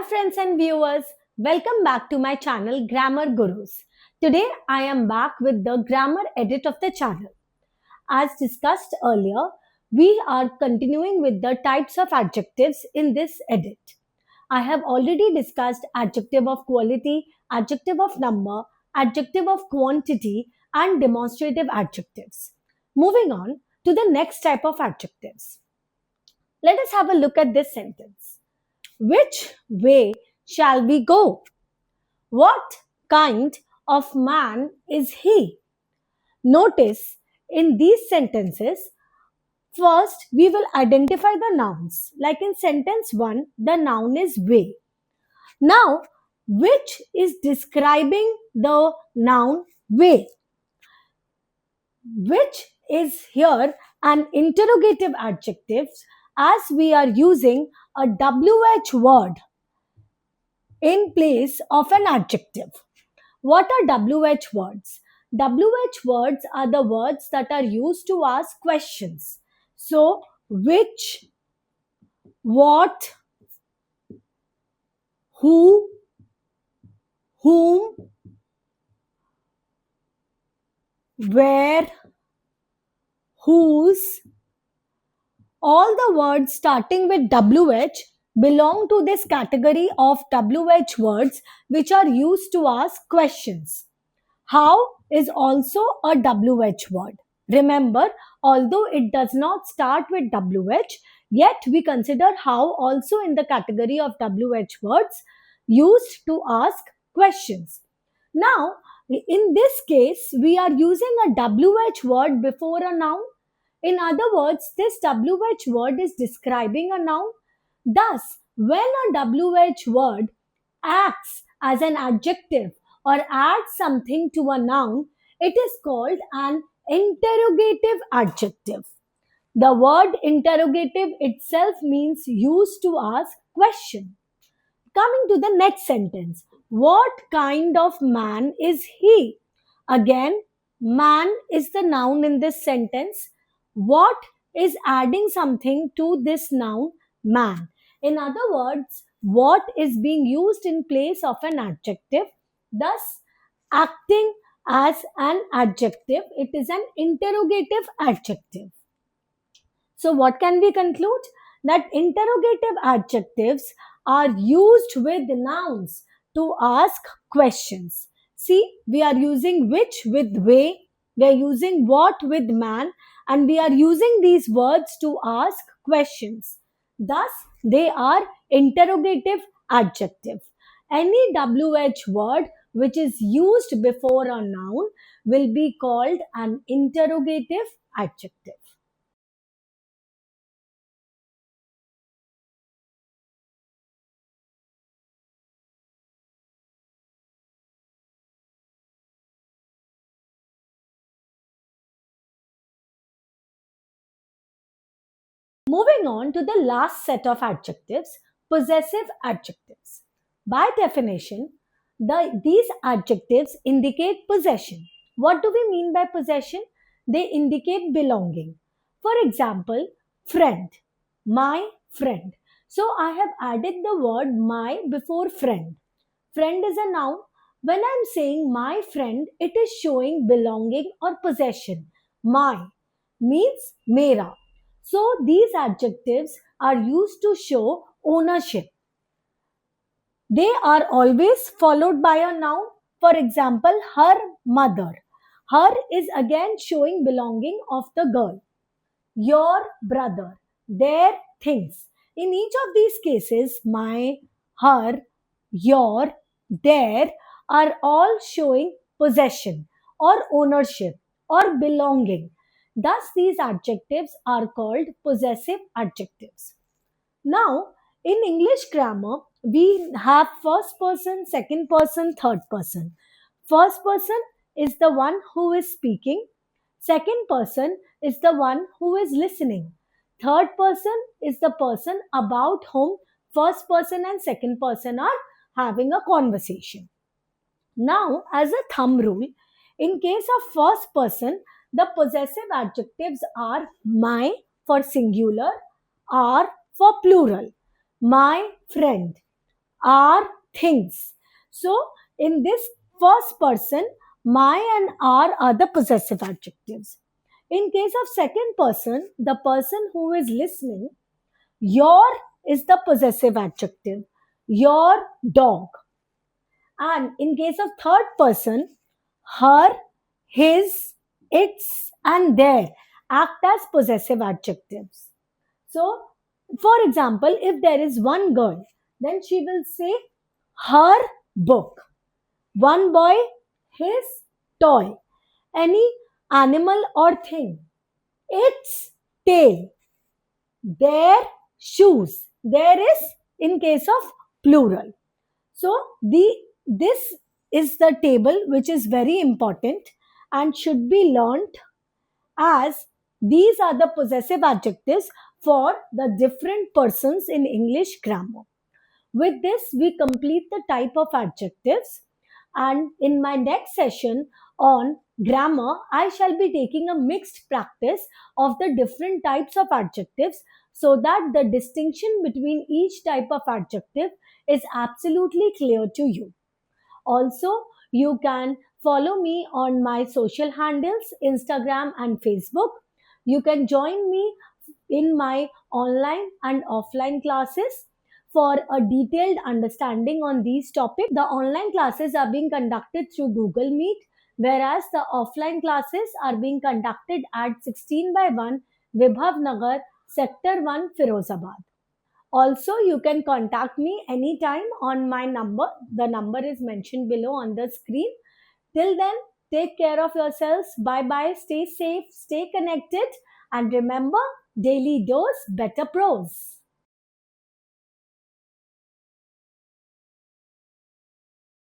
friends and viewers, welcome back to my channel Grammar Gurus. Today I am back with the grammar edit of the channel. As discussed earlier, we are continuing with the types of adjectives in this edit. I have already discussed adjective of quality, adjective of number, adjective of quantity, and demonstrative adjectives. Moving on to the next type of adjectives. Let us have a look at this sentence. Which way shall we go? What kind of man is he? Notice in these sentences, first we will identify the nouns. Like in sentence 1, the noun is way. Now, which is describing the noun way? Which is here an interrogative adjective as we are using a WH word in place of an adjective. What are WH words? WH words are the words that are used to ask questions. So, which, what, who, whom, where, whose, all the words starting with WH belong to this category of WH words which are used to ask questions. How is also a WH word. Remember, although it does not start with WH, yet we consider how also in the category of WH words used to ask questions. Now, in this case, we are using a WH word before a noun. In other words, this WH word is describing a noun. Thus, when a WH word acts as an adjective or adds something to a noun, it is called an interrogative adjective. The word interrogative itself means used to ask question. Coming to the next sentence, what kind of man is he? Again, man is the noun in this sentence. What is adding something to this noun, man? In other words, what is being used in place of an adjective, thus acting as an adjective. It is an interrogative adjective. So, what can we conclude? That interrogative adjectives are used with nouns to ask questions. See, we are using which with way, we are using what with man, and we are using these words to ask questions. Thus, they are interrogative adjective. Any WH word which is used before a noun will be called an interrogative adjective. Moving on to the last set of adjectives, possessive adjectives. By definition, these adjectives indicate possession. What do we mean by possession? They indicate belonging. For example, friend, my friend. So I have added the word my before friend. Friend is a noun. When I am saying my friend, it is showing belonging or possession. My means mera. So these adjectives are used to show ownership. They are always followed by a noun. For example, her mother. Her is again showing belonging of the girl. Your brother. Their things. In each of these cases, my, her, your, their are all showing possession or ownership or belonging. Thus, these adjectives are called possessive adjectives. Now, in English grammar, we have first person, second person, third person. First person is the one who is speaking. Second person is the one who is listening. Third person is the person about whom first person and second person are having a conversation. Now, as a thumb rule, in case of first person, the possessive adjectives are my for singular, are for plural. My friend, are things. So, in this first person, my and are the possessive adjectives. In case of second person, the person who is listening, your is the possessive adjective. Your dog. And in case of third person, her, his, its, and their act as possessive adjectives. So, for example, if there is one girl, then she will say her book, one boy, his toy, any animal or thing, its tail, their shoes. There is in case of plural. So the this is the table which is very important and should be learnt, as these are the possessive adjectives for the different persons in English grammar. With this, we complete the type of adjectives. And in my next session on grammar, I shall be taking a mixed practice of the different types of adjectives so that the distinction between each type of adjective is absolutely clear to you. Also, you can follow me on my social handles, Instagram and Facebook. You can join me in my online and offline classes for a detailed understanding on these topics. The online classes are being conducted through Google Meet, whereas the offline classes are being conducted at 16 by 1 Vibhav Nagar, Sector 1, Firozabad. Also, you can contact me anytime on my number. The number is mentioned below on the screen. Till then, take care of yourselves. Bye bye. Stay safe, stay connected, and remember, daily dose better prose.